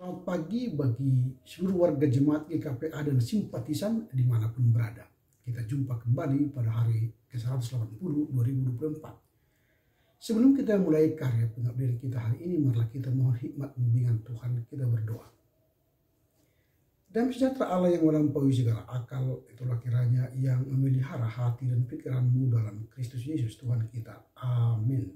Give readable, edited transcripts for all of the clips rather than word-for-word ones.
Selamat pagi bagi seluruh warga jemaat GKPA dan simpatisan dimanapun berada. Kita jumpa kembali pada hari ke-180 2024. Sebelum kita mulai karya pengabdian kita hari ini, marilah kita mohon hikmat bimbingan Tuhan, kita berdoa. Dan sejahtera Allah yang melampaui segala akal, itulah kiranya yang memelihara hati dan pikiranmu dalam Kristus Yesus Tuhan kita. Amin.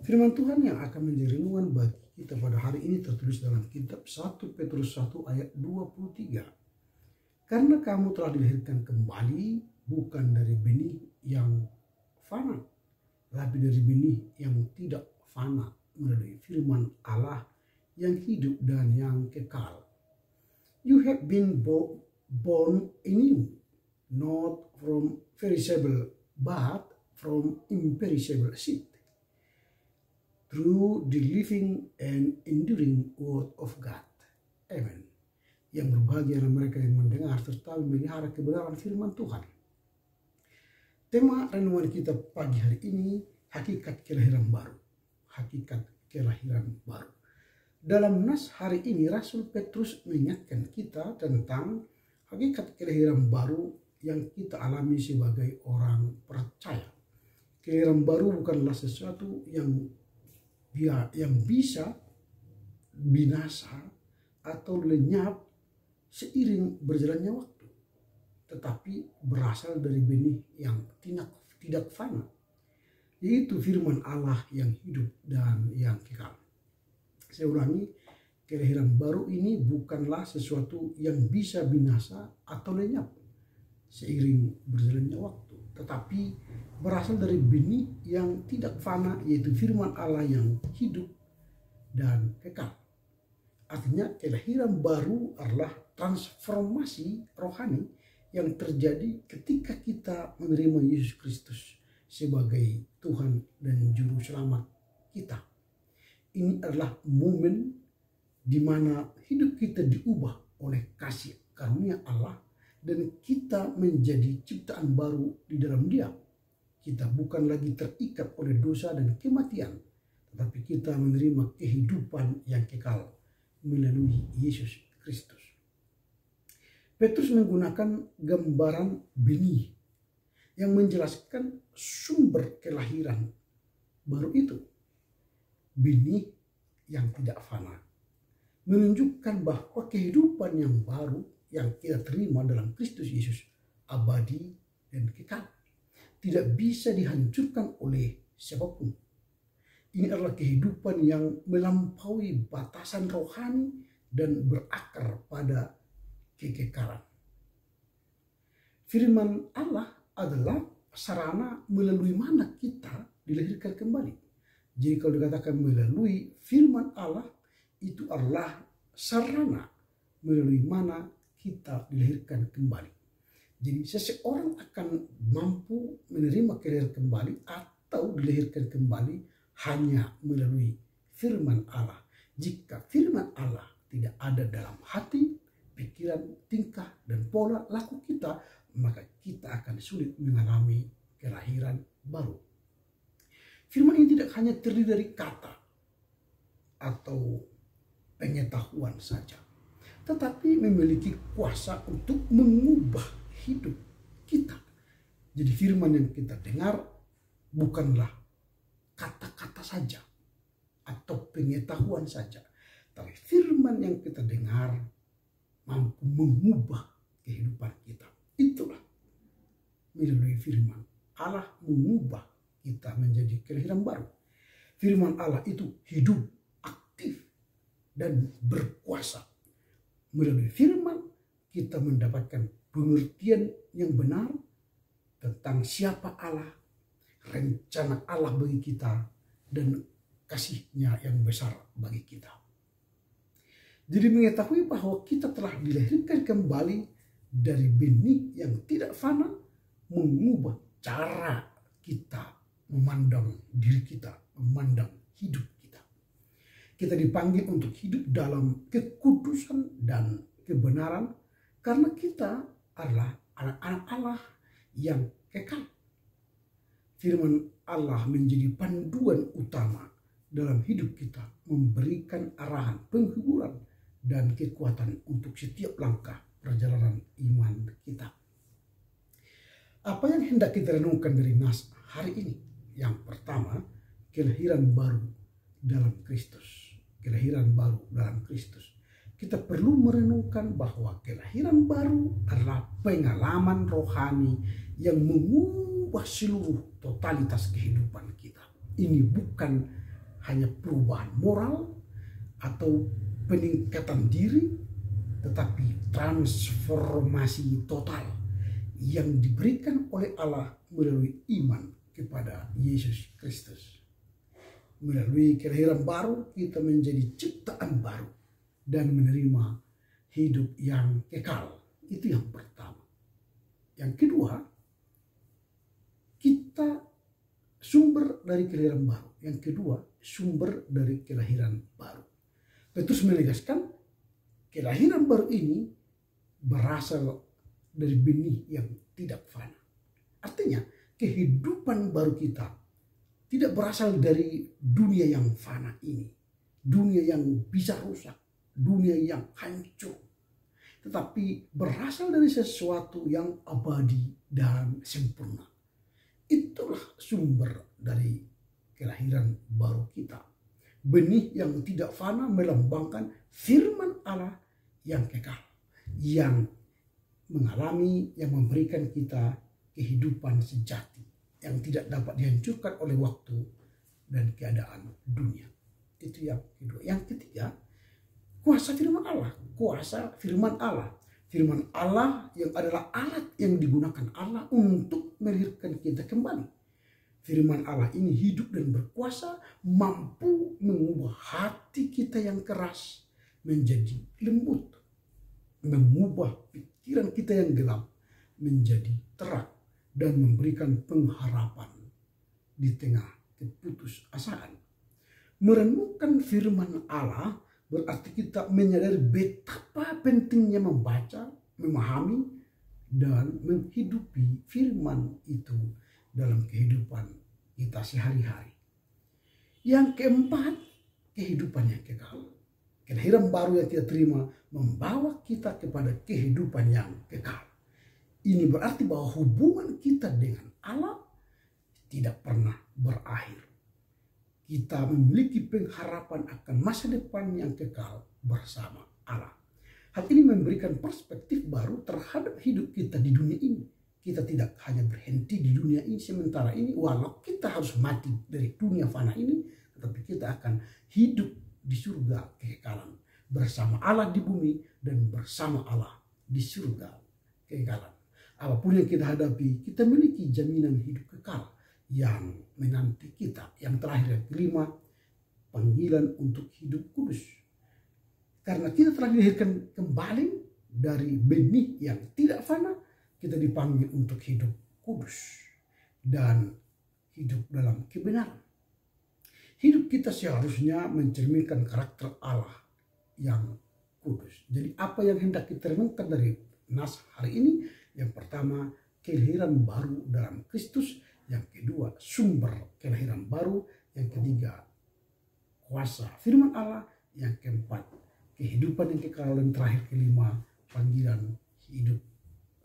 Firman Tuhan yang akan menjadi renungan bagi kita pada hari ini tertulis dalam kitab 1 Petrus 1 ayat 23. Karena kamu telah dilahirkan kembali bukan dari benih yang fana, tapi dari benih yang tidak fana melalui firman Allah yang hidup dan yang kekal. You have been born anew, not from perishable but from imperishable seed, through the living and enduring word of God. Amen. Yang berbahagia adalah mereka yang mendengar serta memelihara kebenaran firman Tuhan. Tema renungan kita pagi hari ini, hakikat kelahiran baru. Hakikat kelahiran baru. Dalam nas hari ini, Rasul Petrus mengingatkan kita tentang hakikat kelahiran baru yang kita alami sebagai orang percaya. Kelahiran baru bukanlah sesuatu yang bisa binasa atau lenyap seiring berjalannya waktu, tetapi berasal dari benih yang tidak fana, yaitu firman Allah yang hidup dan yang kekal. Saya ulangi, kelahiran baru ini bukanlah sesuatu yang bisa binasa atau lenyap seiring berjalannya waktu, tetapi berasal dari benih yang tidak fana, yaitu firman Allah yang hidup dan kekal. Artinya kelahiran baru adalah transformasi rohani yang terjadi ketika kita menerima Yesus Kristus sebagai Tuhan dan Juru Selamat kita. Ini adalah momen di mana hidup kita diubah oleh kasih karunia Allah dan kita menjadi ciptaan baru di dalam Dia. Kita bukan lagi terikat oleh dosa dan kematian, tetapi kita menerima kehidupan yang kekal melalui Yesus Kristus. Petrus menggunakan gambaran benih yang menjelaskan sumber kelahiran baru itu. Benih yang tidak fana, menunjukkan bahwa kehidupan yang baru yang kita terima dalam Kristus Yesus abadi dan kekal, tidak bisa dihancurkan oleh siapapun. Ini adalah kehidupan yang melampaui batasan rohani dan berakar pada kekekalan. Firman Allah adalah sarana melalui mana kita dilahirkan kembali. Jadi kalau dikatakan melalui firman Allah, itu adalah sarana melalui mana kita dilahirkan kembali. Jadi seseorang akan mampu menerima kelahiran kembali atau dilahirkan kembali hanya melalui firman Allah. Jika firman Allah tidak ada dalam hati, pikiran, tingkah, dan pola laku kita, maka kita akan sulit mengalami kelahiran baru. Firman ini tidak hanya terdiri dari kata atau pengetahuan saja, tetapi memiliki kuasa untuk mengubah hidup kita. Jadi firman yang kita dengar bukanlah kata-kata saja atau pengetahuan saja, tapi firman yang kita dengar mampu mengubah kehidupan kita. Itulah melalui firman Allah mengubah kita menjadi kelahiran baru. Firman Allah itu hidup, aktif, dan berkuasa. Melalui firman kita mendapatkan pengertian yang benar tentang siapa Allah, rencana Allah bagi kita, dan kasih-Nya yang besar bagi kita. Jadi mengetahui bahwa kita telah dilahirkan kembali dari benih yang tidak fana, mengubah cara kita memandang diri kita, memandang hidup kita. Kita dipanggil untuk hidup dalam kekudusan dan kebenaran karena kita adalah anak-anak Allah yang kekal. Firman Allah menjadi panduan utama dalam hidup kita, memberikan arahan, penghiburan, dan kekuatan untuk setiap langkah perjalanan iman kita. Apa yang hendak kita renungkan dari nas hari ini? Yang pertama, kelahiran baru dalam Kristus. Kelahiran baru dalam Kristus. Kita perlu merenungkan bahwa kelahiran baru adalah pengalaman rohani yang mengubah seluruh totalitas kehidupan kita. Ini bukan hanya perubahan moral atau peningkatan diri, tetapi transformasi total yang diberikan oleh Allah melalui iman kepada Yesus Kristus. Melalui kelahiran baru kita menjadi ciptaan baru dan menerima hidup yang kekal. Itu yang pertama. Yang kedua, kita sumber dari kelahiran baru. Yang kedua, sumber dari kelahiran baru. Petrus menegaskan kelahiran baru ini berasal dari benih yang tidak fana. Artinya, kehidupan baru kita tidak berasal dari dunia yang fana ini. Dunia yang bisa rusak, dunia yang hancur. Tetapi berasal dari sesuatu yang abadi dan sempurna. Itulah sumber dari kelahiran baru kita. Benih yang tidak fana melambangkan firman Allah yang kekal, yang mengalami, yang memberikan kita kehidupan sejati yang tidak dapat dihancurkan oleh waktu dan keadaan dunia. Itu yang kedua. Yang ketiga, kuasa firman Allah. Kuasa firman Allah. Firman Allah yang adalah alat yang digunakan Allah untuk melahirkan kita kembali. Firman Allah ini hidup dan berkuasa, mampu mengubah hati kita yang keras menjadi lembut, mengubah pikiran kita yang gelap menjadi terang, dan memberikan pengharapan di tengah keputusasaan. Merenungkan firman Allah berarti kita menyadari betapa pentingnya membaca, memahami, dan menghidupi firman itu dalam kehidupan kita sehari-hari. Yang keempat, kehidupan yang kekal. Kelahiran baru yang kita terima membawa kita kepada kehidupan yang kekal. Ini berarti bahwa hubungan kita dengan Allah tidak pernah berakhir. Kita memiliki pengharapan akan masa depan yang kekal bersama Allah. Hal ini memberikan perspektif baru terhadap hidup kita di dunia ini. Kita tidak hanya berhenti di dunia ini sementara ini, walau kita harus mati dari dunia fana ini, tetapi kita akan hidup di surga kekekalan bersama Allah di bumi dan bersama Allah di surga kekekalan. Apapun yang kita hadapi, kita miliki jaminan hidup kekal yang menanti kita. Yang terakhir, yang kelima, panggilan untuk hidup kudus. Karena kita telah dilahirkan kembali dari benih yang tidak fana, kita dipanggil untuk hidup kudus dan hidup dalam kebenaran. Hidup kita seharusnya mencerminkan karakter Allah yang kudus. Jadi apa yang hendak kita renungkan dari nas hari ini? Yang pertama, kelahiran baru dalam Kristus. Yang kedua, sumber kelahiran baru. Yang ketiga, kuasa firman Allah. Yang keempat, kehidupan yang kekal. Dan terakhir, kelima, panggilan hidup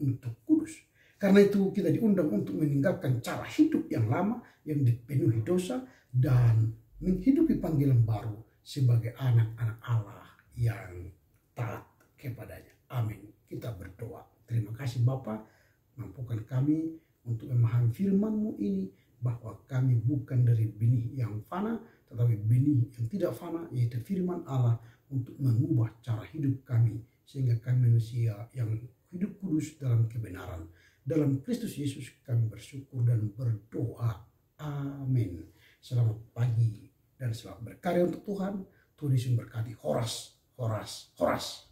untuk kudus. Karena itu kita diundang untuk meninggalkan cara hidup yang lama yang dipenuhi dosa dan menghidupi panggilan baru sebagai anak-anak Allah yang taat kepadanya. Amin. Kita berdoa. Terima kasih Bapa, mampukan kami untuk memahami firman-Mu ini, bahwa kami bukan dari benih yang fana, tetapi benih yang tidak fana, yaitu firman Allah, untuk mengubah cara hidup kami, sehingga kami manusia yang hidup kudus dalam kebenaran. Dalam Kristus Yesus kami bersyukur dan berdoa. Amin. Selamat pagi dan selamat berkarya untuk Tuhan. Tuhan Yesus memberkati. Horas, horas, horas.